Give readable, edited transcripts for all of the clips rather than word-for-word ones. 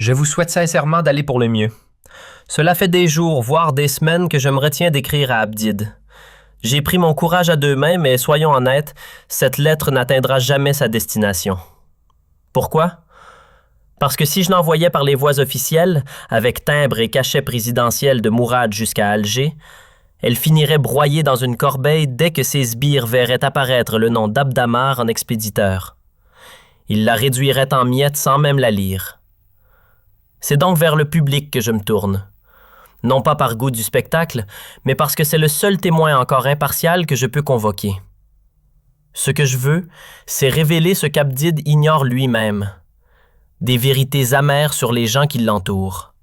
Je vous souhaite sincèrement d'aller pour le mieux. Cela fait des jours, voire des semaines que je me retiens d'écrire à Abdid. J'ai pris mon courage à deux mains, mais soyons honnêtes, cette lettre n'atteindra jamais sa destination. Pourquoi? Parce que si je l'envoyais par les voies officielles, avec timbre et cachet présidentiel de Mourad jusqu'à Alger, elle finirait broyée dans une corbeille dès que ses sbires verraient apparaître le nom d'Abdamar en expéditeur. Ils la réduiraient en miettes sans même la lire. C'est donc vers le public que je me tourne. Non pas par goût du spectacle, mais parce que c'est le seul témoin encore impartial que je peux convoquer. Ce que je veux, c'est révéler ce qu'Abdid ignore lui-même. Des vérités amères sur les gens qui l'entourent.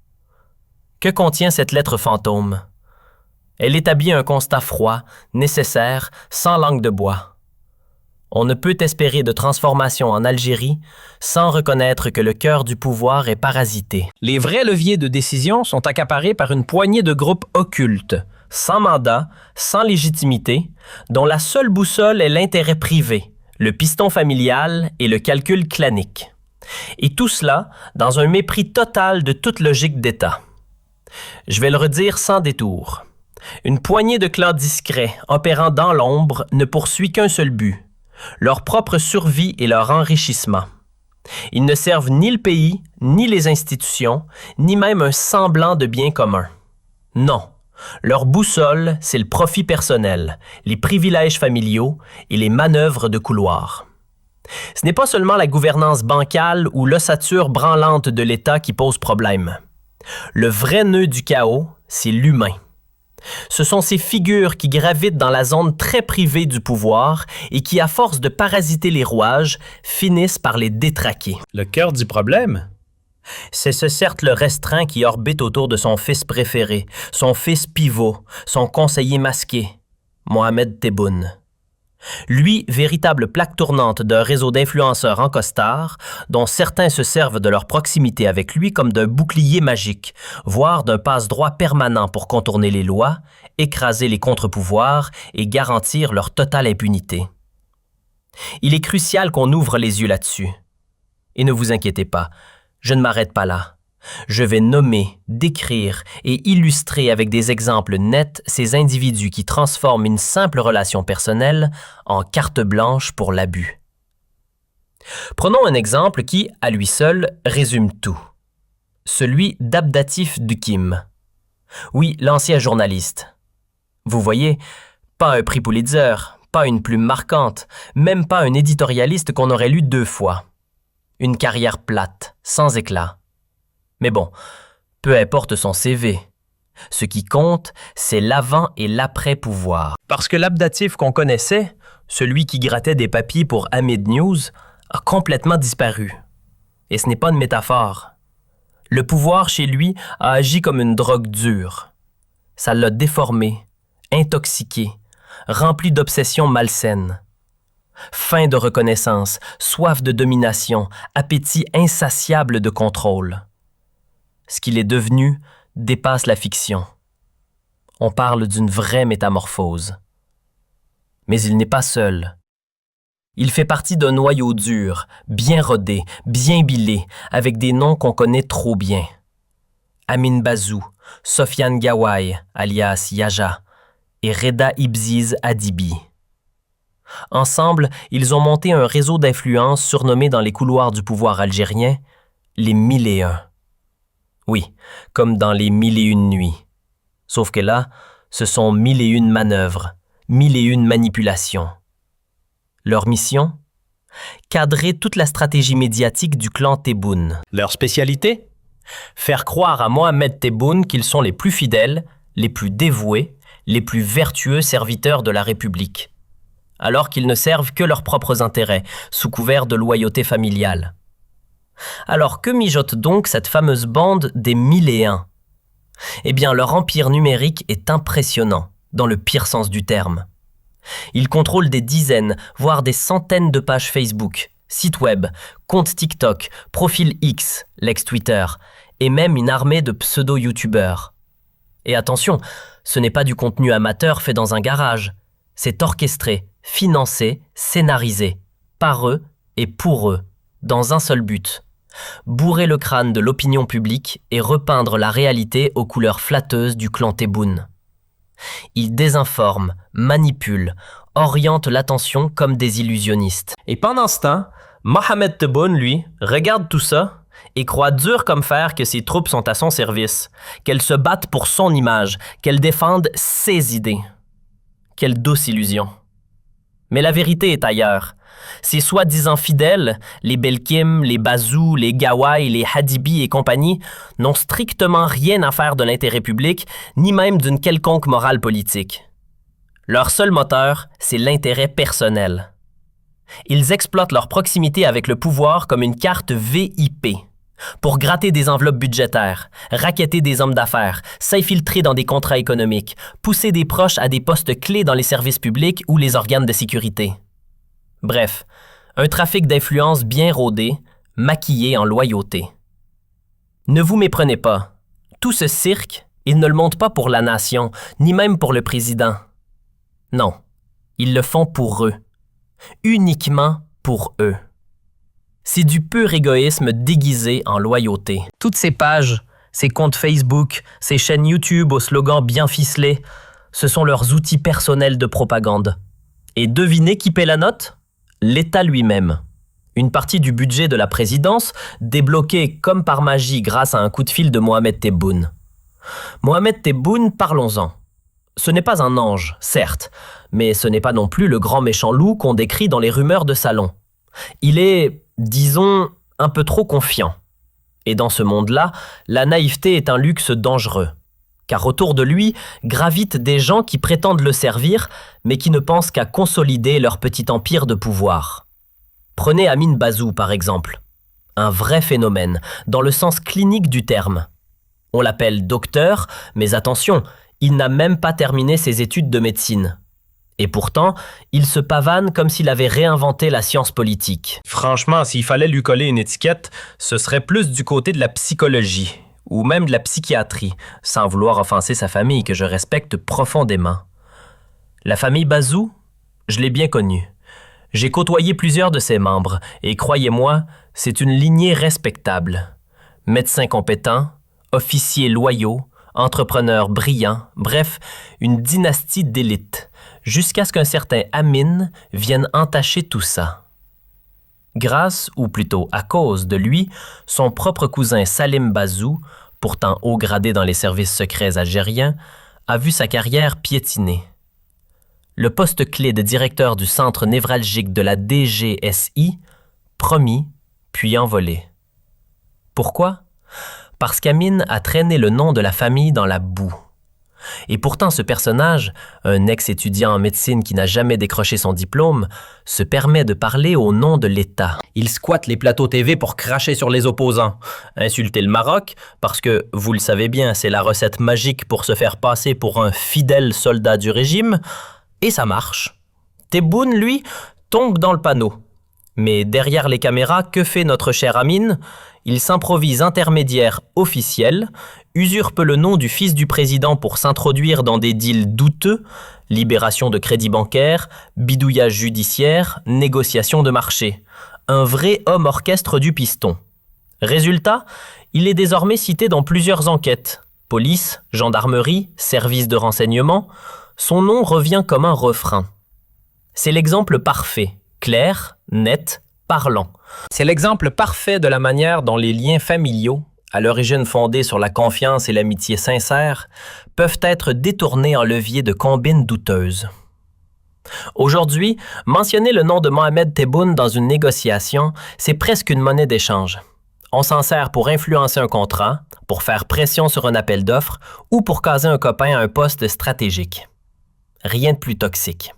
Que contient cette lettre fantôme? Elle établit un constat froid, nécessaire, sans langue de bois. On ne peut espérer de transformation en Algérie sans reconnaître que le cœur du pouvoir est parasité. Les vrais leviers de décision sont accaparés par une poignée de groupes occultes, sans mandat, sans légitimité, dont la seule boussole est l'intérêt privé, le piston familial et le calcul clanique. Et tout cela dans un mépris total de toute logique d'État. Je vais le redire sans détour. Une poignée de clans discrets, opérant dans l'ombre, ne poursuit qu'un seul but: leur propre survie et leur enrichissement. Ils ne servent ni le pays, ni les institutions, ni même un semblant de bien commun. Non, leur boussole, c'est le profit personnel, les privilèges familiaux et les manœuvres de couloir. Ce n'est pas seulement la gouvernance bancale ou l'ossature branlante de l'État qui pose problème. Le vrai nœud du chaos, c'est l'humain. Ce sont ces figures qui gravitent dans la zone très privée du pouvoir et qui, à force de parasiter les rouages, finissent par les détraquer. Le cœur du problème? C'est ce cercle restreint qui orbite autour de son fils préféré, son fils pivot, son conseiller masqué, Mohamed Tebboune. Lui, véritable plaque tournante d'un réseau d'influenceurs en costard, dont certains se servent de leur proximité avec lui comme d'un bouclier magique, voire d'un passe-droit permanent pour contourner les lois, écraser les contre-pouvoirs et garantir leur totale impunité. Il est crucial qu'on ouvre les yeux là-dessus. Et ne vous inquiétez pas, je ne m'arrête pas là. Je vais nommer, décrire et illustrer avec des exemples nets ces individus qui transforment une simple relation personnelle en carte blanche pour l'abus. Prenons un exemple qui, à lui seul, résume tout. Celui d'Abdatif Dukim. Oui, l'ancien journaliste. Vous voyez, pas un prix Pulitzer, pas une plume marquante, même pas un éditorialiste qu'on aurait lu 2 fois. Une carrière plate, sans éclat. Mais bon, peu importe son CV. Ce qui compte, c'est l'avant et l'après-pouvoir. Parce que l'Abdatif qu'on connaissait, celui qui grattait des papiers pour Hamid News, a complètement disparu. Et ce n'est pas une métaphore. Le pouvoir chez lui a agi comme une drogue dure. Ça l'a déformé, intoxiqué, rempli d'obsessions malsaines. Faim de reconnaissance, soif de domination, appétit insatiable de contrôle. Ce qu'il est devenu dépasse la fiction. On parle d'une vraie métamorphose. Mais il n'est pas seul. Il fait partie d'un noyau dur, bien rodé, bien bilé, avec des noms qu'on connaît trop bien. Amin Bazou, Sofiane Gawai, alias Yaja, et Reda Ibziz Adibi. Ensemble, ils ont monté un réseau d'influence surnommé dans les couloirs du pouvoir algérien les 1001. Oui, comme dans les 1001 nuits. Sauf que là, ce sont 1001 manœuvres, 1001 manipulations. Leur mission? Cadrer toute la stratégie médiatique du clan Tebboune. Leur spécialité? Faire croire à Mohamed Tebboune qu'ils sont les plus fidèles, les plus dévoués, les plus vertueux serviteurs de la République, alors qu'ils ne servent que leurs propres intérêts, sous couvert de loyauté familiale. Alors que mijote donc cette fameuse bande des 1001? Eh bien, leur empire numérique est impressionnant, dans le pire sens du terme. Ils contrôlent des dizaines, voire des centaines de pages Facebook, sites web, comptes TikTok, profils X, l'ex-Twitter, et même une armée de pseudo-youtubeurs. Et attention, ce n'est pas du contenu amateur fait dans un garage. C'est orchestré, financé, scénarisé, par eux et pour eux, dans un seul but: bourrer le crâne de l'opinion publique et repeindre la réalité aux couleurs flatteuses du clan Tebboune. Il désinforme, manipule, oriente l'attention comme des illusionnistes. Et pendant ce temps, Mohamed Tebboune, lui, regarde tout ça et croit dur comme fer que ses troupes sont à son service, qu'elles se battent pour son image, qu'elles défendent ses idées. Quelle douce illusion. Mais la vérité est ailleurs. Ces soi-disant fidèles, les Belkim, les Bazou, les Gawai, les Hadibi et compagnie, n'ont strictement rien à faire de l'intérêt public, ni même d'une quelconque morale politique. Leur seul moteur, c'est l'intérêt personnel. Ils exploitent leur proximité avec le pouvoir comme une carte VIP, pour gratter des enveloppes budgétaires, racketter des hommes d'affaires, s'infiltrer dans des contrats économiques, pousser des proches à des postes clés dans les services publics ou les organes de sécurité. Bref, un trafic d'influence bien rodé, maquillé en loyauté. Ne vous méprenez pas. Tout ce cirque, ils ne le montent pas pour la nation, ni même pour le président. Non, ils le font pour eux. Uniquement pour eux. C'est du pur égoïsme déguisé en loyauté. Toutes ces pages, ces comptes Facebook, ces chaînes YouTube aux slogans bien ficelés, ce sont leurs outils personnels de propagande. Et devinez qui paie la note? L'État lui-même. Une partie du budget de la présidence débloquée comme par magie grâce à un coup de fil de Mohamed Tebboune. Mohamed Tebboune, parlons-en. Ce n'est pas un ange, certes, mais ce n'est pas non plus le grand méchant loup qu'on décrit dans les rumeurs de salon. Il est, disons, un peu trop confiant. Et dans ce monde-là, la naïveté est un luxe dangereux. Car autour de lui gravitent des gens qui prétendent le servir, mais qui ne pensent qu'à consolider leur petit empire de pouvoir. Prenez Amine Bazou, par exemple. Un vrai phénomène, dans le sens clinique du terme. On l'appelle docteur, mais attention, il n'a même pas terminé ses études de médecine. Et pourtant, il se pavane comme s'il avait réinventé la science politique. Franchement, s'il fallait lui coller une étiquette, ce serait plus du côté de la psychologie, ou même de la psychiatrie, sans vouloir offenser sa famille que je respecte profondément. La famille Bazou, je l'ai bien connue. J'ai côtoyé plusieurs de ses membres, et croyez-moi, c'est une lignée respectable. Médecins compétents, officiers loyaux, entrepreneurs brillants, bref, une dynastie d'élite, jusqu'à ce qu'un certain Amine vienne entacher tout ça. Grâce, ou plutôt à cause de lui, son propre cousin Salim Bazou, pourtant haut gradé dans les services secrets algériens, a vu sa carrière piétiner. Le poste clé de directeur du centre névralgique de la DGSI, promis, puis envolé. Pourquoi? Parce qu'Amine a traîné le nom de la famille dans la boue. Et pourtant, ce personnage, un ex-étudiant en médecine qui n'a jamais décroché son diplôme, se permet de parler au nom de l'État. Il squatte les plateaux TV pour cracher sur les opposants, insulter le Maroc, parce que, vous le savez bien, c'est la recette magique pour se faire passer pour un fidèle soldat du régime, et ça marche. Tebboune, lui, tombe dans le panneau. Mais derrière les caméras, que fait notre cher Amine? Il s'improvise intermédiaire officiel, usurpe le nom du fils du président pour s'introduire dans des deals douteux, libération de crédits bancaires, bidouillage judiciaire, négociation de marché. Un vrai homme orchestre du piston. Résultat, il est désormais cité dans plusieurs enquêtes. Police, gendarmerie, services de renseignement. Son nom revient comme un refrain. C'est l'exemple parfait, clair, net, parlant. C'est l'exemple parfait de la manière dont les liens familiaux, à l'origine fondés sur la confiance et l'amitié sincère, peuvent être détournés en levier de combines douteuses. Aujourd'hui, mentionner le nom de Mohamed Tebboune dans une négociation, c'est presque une monnaie d'échange. On s'en sert pour influencer un contrat, pour faire pression sur un appel d'offres ou pour caser un copain à un poste stratégique. Rien de plus toxique.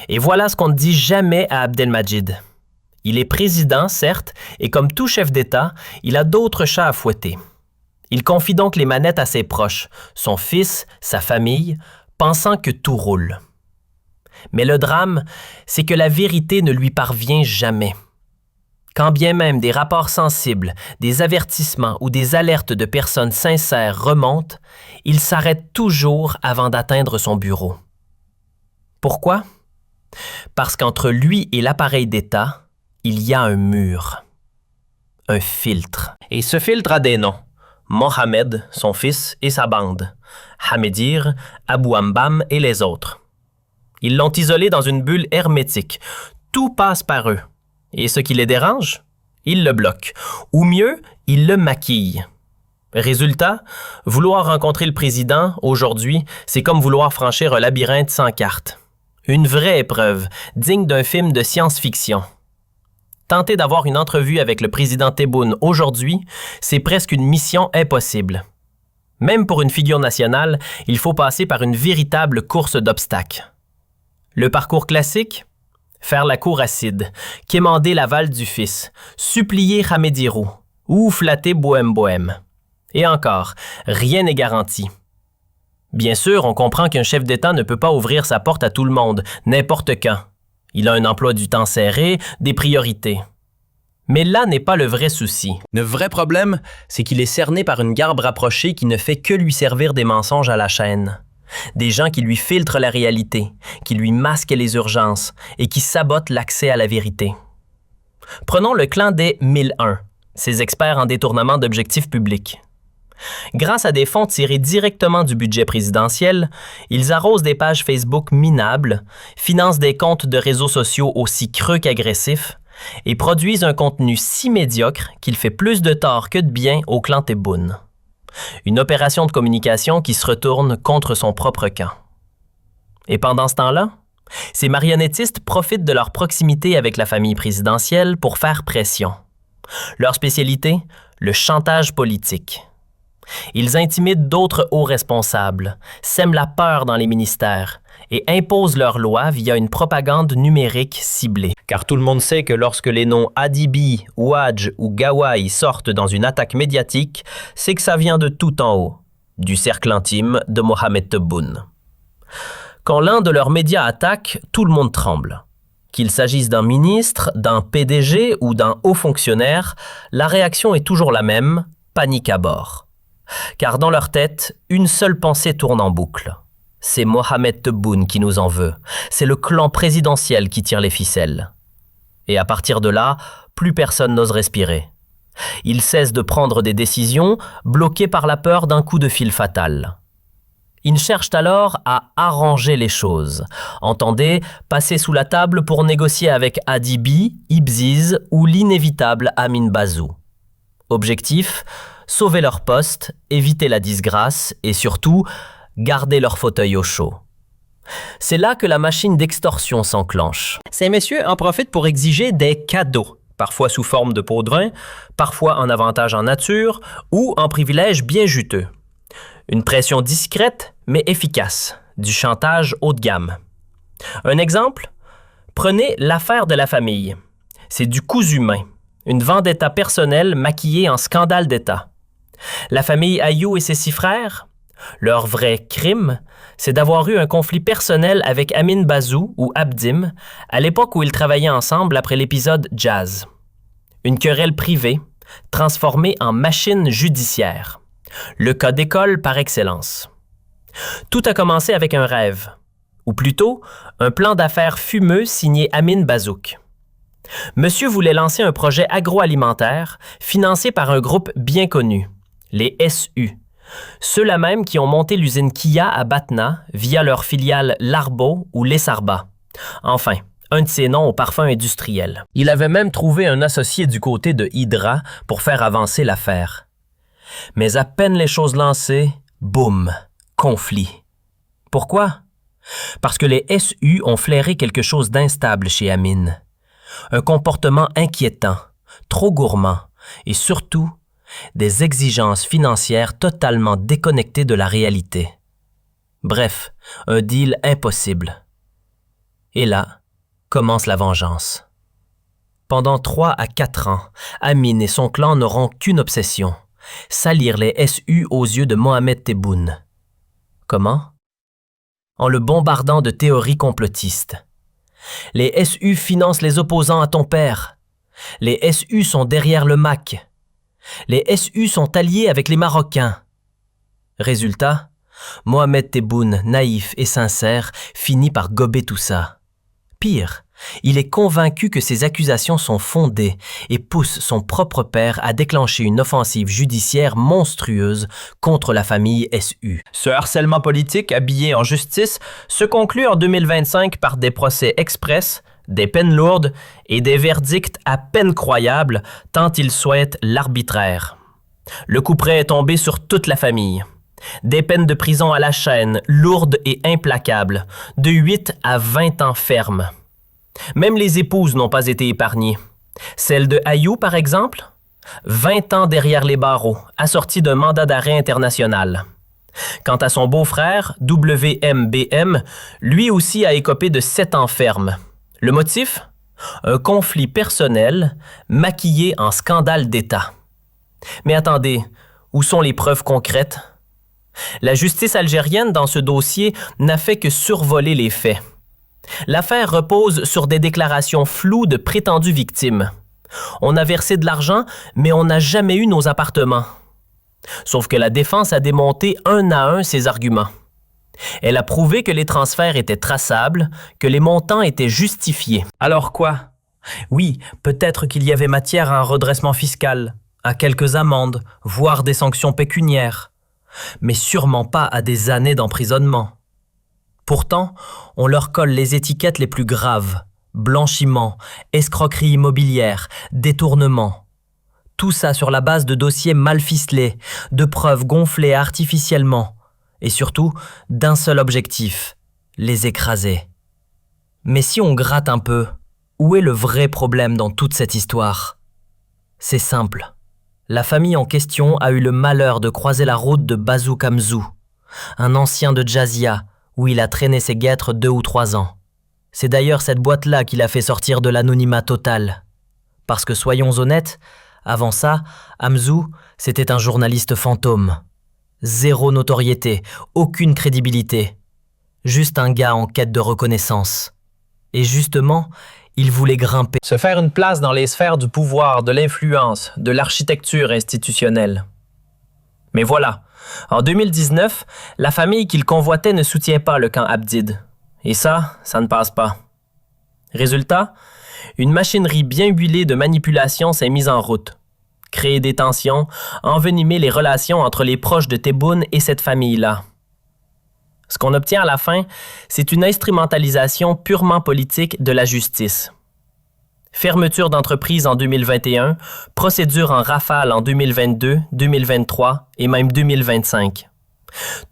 Et voilà ce qu'on ne dit jamais à Abdelmadjid. Il est président, certes, et comme tout chef d'État, il a d'autres chats à fouetter. Il confie donc les manettes à ses proches, son fils, sa famille, pensant que tout roule. Mais le drame, c'est que la vérité ne lui parvient jamais. Quand bien même des rapports sensibles, des avertissements ou des alertes de personnes sincères remontent, il s'arrête toujours avant d'atteindre son bureau. Pourquoi? Parce qu'entre lui et l'appareil d'État, il y a un mur. un filtre. Et ce filtre a des noms. Mohamed, son fils et sa bande. Hamedir, Abou Ambam et les autres. Ils l'ont isolé dans une bulle hermétique. Tout passe par eux. Et ce qui les dérange? Ils le bloquent. Ou mieux, ils le maquillent. Résultat, vouloir rencontrer le président, aujourd'hui, c'est comme vouloir franchir un labyrinthe sans carte. Une vraie épreuve, digne d'un film de science-fiction. Tenter d'avoir une entrevue avec le président Tebboune aujourd'hui, c'est presque une mission impossible. Même pour une figure nationale, il faut passer par une véritable course d'obstacles. Le parcours classique? Faire la cour acide, quémander l'aval du fils, supplier Hamedirou ou flatter Bohème. Et encore, rien n'est garanti. Bien sûr, on comprend qu'un chef d'État ne peut pas ouvrir sa porte à tout le monde, n'importe quand. Il a un emploi du temps serré, des priorités. Mais là n'est pas le vrai souci. Le vrai problème, c'est qu'il est cerné par une garde rapprochée qui ne fait que lui servir des mensonges à la chaîne. Des gens qui lui filtrent la réalité, qui lui masquent les urgences et qui sabotent l'accès à la vérité. Prenons le clan des 1001, ces experts en détournement d'objectifs publics. Grâce à des fonds tirés directement du budget présidentiel, ils arrosent des pages Facebook minables, financent des comptes de réseaux sociaux aussi creux qu'agressifs et produisent un contenu si médiocre qu'il fait plus de tort que de bien au clan Tebboune. Une opération de communication qui se retourne contre son propre camp. Et pendant ce temps-là, ces marionnettistes profitent de leur proximité avec la famille présidentielle pour faire pression. Leur spécialité, le chantage politique. Ils intimident d'autres hauts responsables, sèment la peur dans les ministères et imposent leurs lois via une propagande numérique ciblée. Car tout le monde sait que lorsque les noms Adibi, Ouadj ou Gawai sortent dans une attaque médiatique, c'est que ça vient de tout en haut, du cercle intime de Mohamed Tebboune. Quand l'un de leurs médias attaque, tout le monde tremble. Qu'il s'agisse d'un ministre, d'un PDG ou d'un haut fonctionnaire, la réaction est toujours la même, panique à bord. Car dans leur tête, une seule pensée tourne en boucle. C'est Mohamed Tebboune qui nous en veut. C'est le clan présidentiel qui tire les ficelles. Et à partir de là, plus personne n'ose respirer. Ils cessent de prendre des décisions, bloqués par la peur d'un coup de fil fatal. Ils cherchent alors à arranger les choses. Entendez, passer sous la table pour négocier avec Adibi, Ibziz ou l'inévitable Amin Bazou. Objectif, sauver leur poste, éviter la disgrâce et surtout, garder leur fauteuil au chaud. C'est là que la machine d'extorsion s'enclenche. Ces messieurs en profitent pour exiger des cadeaux, parfois sous forme de pots de vin, parfois en avantage en nature ou en privilèges bien juteux. Une pression discrète mais efficace, du chantage haut de gamme. Un exemple? Prenez l'affaire de la famille. C'est du cousu main, une vendetta personnelle maquillée en scandale d'État. La famille Ayou et ses 6 frères? Leur vrai crime, c'est d'avoir eu un conflit personnel avec Amin Bazou ou Abdim à l'époque où ils travaillaient ensemble après l'épisode Jazz. Une querelle privée, transformée en machine judiciaire. Le cas d'école par excellence. Tout a commencé avec un rêve, ou plutôt un plan d'affaires fumeux signé Amin Bazouk. Monsieur voulait lancer un projet agroalimentaire financé par un groupe bien connu, les SU. Ceux-là même qui ont monté l'usine Kia à Batna via leur filiale Larbo ou Lessarba. Enfin, un de ces noms au parfum industriel. Il avait même trouvé un associé du côté de Hydra pour faire avancer l'affaire. Mais à peine les choses lancées, boum, conflit. Pourquoi? Parce que les SU ont flairé quelque chose d'instable chez Amin. Un comportement inquiétant, trop gourmand et surtout des exigences financières totalement déconnectées de la réalité. Bref, un deal impossible. Et là, commence la vengeance. Pendant 3 à 4 ans, Amin et son clan n'auront qu'une obsession, salir les SU aux yeux de Mohamed Tebboune. Comment? En le bombardant de théories complotistes. Les SU financent les opposants à ton père. Les SU sont derrière le MAC. Les SU sont alliés avec les Marocains. Résultat, Mohamed Tebboune, naïf et sincère, finit par gober tout ça. Pire, Il est convaincu que ces accusations sont fondées et pousse son propre père à déclencher une offensive judiciaire monstrueuse contre la famille SU. Ce harcèlement politique habillé en justice se conclut en 2025 par des procès express, des peines lourdes et des verdicts à peine croyables tant il souhaite l'arbitraire. Le couperet est tombé sur toute la famille. Des peines de prison à la chaîne, lourdes et implacables, de 8 à 20 ans fermes. Même les épouses n'ont pas été épargnées. Celle de Ayou, par exemple, 20 ans derrière les barreaux, assortie d'un mandat d'arrêt international. Quant à son beau-frère, WMBM, lui aussi a écopé de 7 ans ferme. Le motif? Un conflit personnel maquillé en scandale d'État. Mais attendez, où sont les preuves concrètes? La justice algérienne dans ce dossier n'a fait que survoler les faits. L'affaire repose sur des déclarations floues de prétendues victimes. On a versé de l'argent, mais on n'a jamais eu nos appartements. Sauf que la défense a démonté un à un ses arguments. Elle a prouvé que les transferts étaient traçables, que les montants étaient justifiés. Alors quoi? Oui, peut-être qu'il y avait matière à un redressement fiscal, à quelques amendes, voire des sanctions pécuniaires, mais sûrement pas à des années d'emprisonnement. Pourtant, on leur colle les étiquettes les plus graves: blanchiment, escroquerie immobilière, détournement. Tout ça sur la base de dossiers mal ficelés, de preuves gonflées artificiellement, et surtout d'un seul objectif: les écraser. Mais si on gratte un peu, où est le vrai problème dans toute cette histoire? C'est simple. La famille en question a eu le malheur de croiser la route de Bazou Kamzou, un ancien de Jazzia, où il a traîné ses guêtres 2 ou 3 ans. C'est d'ailleurs cette boîte-là qui l'a fait sortir de l'anonymat total. Parce que soyons honnêtes, avant ça, Hamzou, c'était un journaliste fantôme. Zéro notoriété, aucune crédibilité. Juste un gars en quête de reconnaissance. Et justement, il voulait grimper. Se faire une place dans les sphères du pouvoir, de l'influence, de l'architecture institutionnelle. Mais voilà, en 2019, la famille qu'il convoitait ne soutient pas le camp Abdid. Et ça ne passe pas. Résultat, une machinerie bien huilée de manipulation s'est mise en route. Créer des tensions, envenimer les relations entre les proches de Tebboune et cette famille-là. Ce qu'on obtient à la fin, c'est une instrumentalisation purement politique de la justice. Fermeture d'entreprise en 2021, procédure en rafale en 2022, 2023 et même 2025.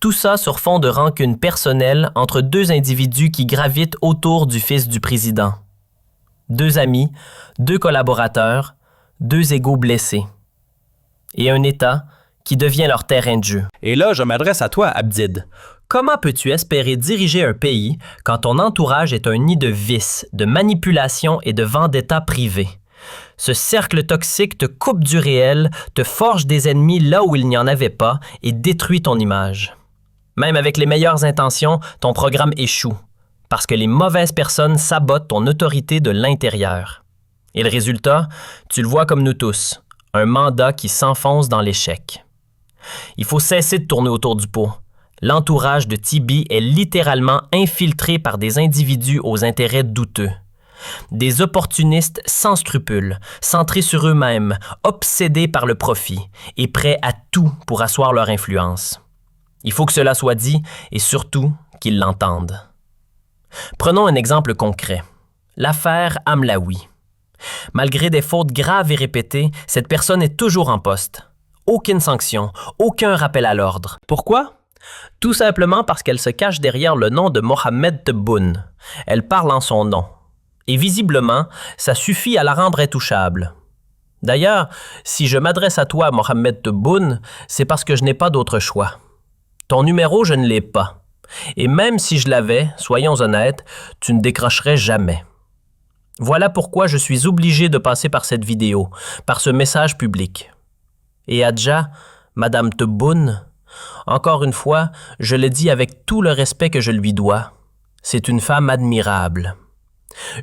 Tout ça sur fond de rancune personnelle entre 2 individus qui gravitent autour du fils du président. 2 amis, 2 collaborateurs, 2 égos blessés. Et un État qui devient leur terrain de jeu. Et là, je m'adresse à toi, Abdid. Comment peux-tu espérer diriger un pays quand ton entourage est un nid de vices, de manipulation et de vendetta privés? Ce cercle toxique te coupe du réel, te forge des ennemis là où il n'y en avait pas et détruit ton image. Même avec les meilleures intentions, ton programme échoue, parce que les mauvaises personnes sabotent ton autorité de l'intérieur. Et le résultat, tu le vois comme nous tous, un mandat qui s'enfonce dans l'échec. Il faut cesser de tourner autour du pot. L'entourage de Tibi est littéralement infiltré par des individus aux intérêts douteux. Des opportunistes sans scrupules, centrés sur eux-mêmes, obsédés par le profit et prêts à tout pour asseoir leur influence. Il faut que cela soit dit et surtout qu'ils l'entendent. Prenons un exemple concret. L'affaire Amlaoui. Malgré des fautes graves et répétées, cette personne est toujours en poste. Aucune sanction, aucun rappel à l'ordre. Pourquoi? Tout simplement parce qu'elle se cache derrière le nom de Mohamed Tebboune. Elle parle en son nom. Et visiblement, ça suffit à la rendre intouchable. D'ailleurs, si je m'adresse à toi, Mohamed Tebboune, c'est parce que je n'ai pas d'autre choix. Ton numéro, je ne l'ai pas. Et même si je l'avais, soyons honnêtes, tu ne décrocherais jamais. Voilà pourquoi je suis obligé de passer par cette vidéo, par ce message public. Et Adja, Madame Tebboune, encore une fois, je le dis avec tout le respect que je lui dois, c'est une femme admirable.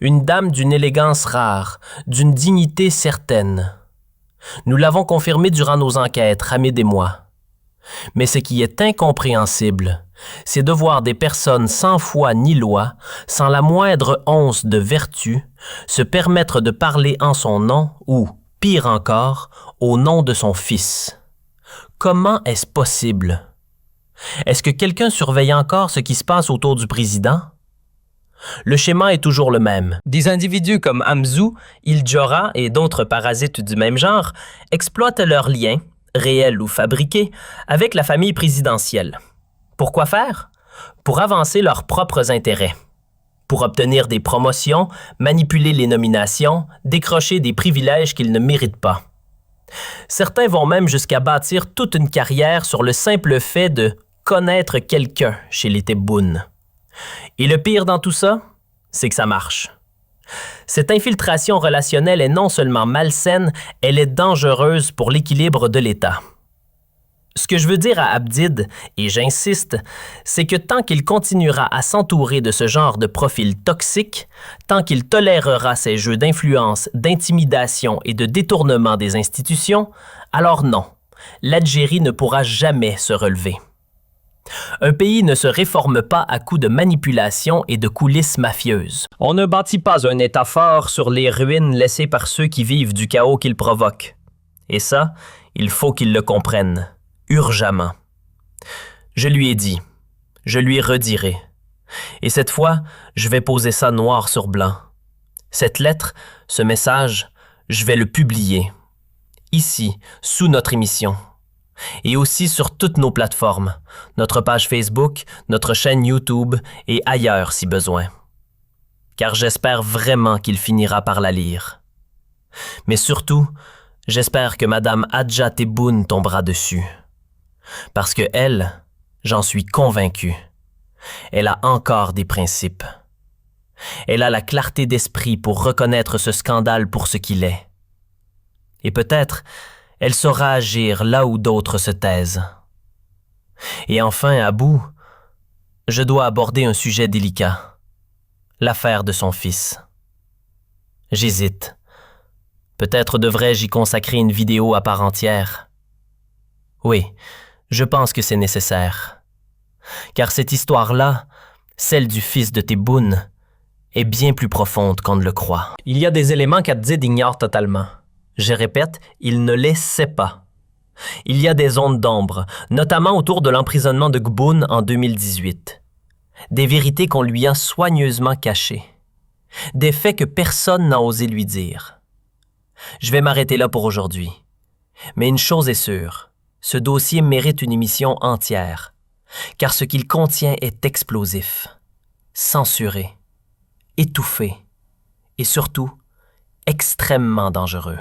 Une dame d'une élégance rare, d'une dignité certaine. Nous l'avons confirmé durant nos enquêtes, Hamid et moi. Mais ce qui est incompréhensible, c'est de voir des personnes sans foi ni loi, sans la moindre once de vertu, se permettre de parler en son nom ou, pire encore, au nom de son fils. Comment est-ce possible? Est-ce que quelqu'un surveille encore ce qui se passe autour du président? Le schéma est toujours le même. Des individus comme Hamzou, Iljora et d'autres parasites du même genre exploitent leurs liens, réels ou fabriqués, avec la famille présidentielle. Pour quoi faire? Pour avancer leurs propres intérêts. Pour obtenir des promotions, manipuler les nominations, décrocher des privilèges qu'ils ne méritent pas. Certains vont même jusqu'à bâtir toute une carrière sur le simple fait de connaître quelqu'un chez les Tebboune. Et le pire dans tout ça, c'est que ça marche. Cette infiltration relationnelle est non seulement malsaine, elle est dangereuse pour l'équilibre de l'État. Ce que je veux dire à Abdid, et j'insiste, c'est que tant qu'il continuera à s'entourer de ce genre de profil toxique, tant qu'il tolérera ces jeux d'influence, d'intimidation et de détournement des institutions, alors non, l'Algérie ne pourra jamais se relever. Un pays ne se réforme pas à coups de manipulation et de coulisses mafieuses. On ne bâtit pas un État fort sur les ruines laissées par ceux qui vivent du chaos qu'il provoque. Et ça, il faut qu'ils le comprennent, urgemment. Je lui ai dit, je lui redirai. Et cette fois, je vais poser ça noir sur blanc. Cette lettre, ce message, je vais le publier. Ici, sous notre émission. Et aussi sur toutes nos plateformes, notre page Facebook, notre chaîne YouTube et ailleurs si besoin. Car j'espère vraiment qu'il finira par la lire. Mais surtout, j'espère que Madame Hadja Tebboune tombera dessus. Parce que elle, j'en suis convaincu, elle a encore des principes. Elle a la clarté d'esprit pour reconnaître ce scandale pour ce qu'il est. Et peut-être, elle saura agir là où d'autres se taisent. Et enfin, à bout, je dois aborder un sujet délicat, l'affaire de son fils. J'hésite. Peut-être devrais-je y consacrer une vidéo à part entière. Oui, je pense que c'est nécessaire. Car cette histoire-là, celle du fils de Tebboune, est bien plus profonde qu'on ne le croit. Il y a des éléments qu'Abdid ignore totalement. Je répète, il ne les sait pas. Il y a des zones d'ombre, notamment autour de l'emprisonnement de Gbon en 2018. Des vérités qu'on lui a soigneusement cachées. Des faits que personne n'a osé lui dire. Je vais m'arrêter là pour aujourd'hui. Mais une chose est sûre, ce dossier mérite une émission entière, car ce qu'il contient est explosif, censuré, étouffé et surtout extrêmement dangereux.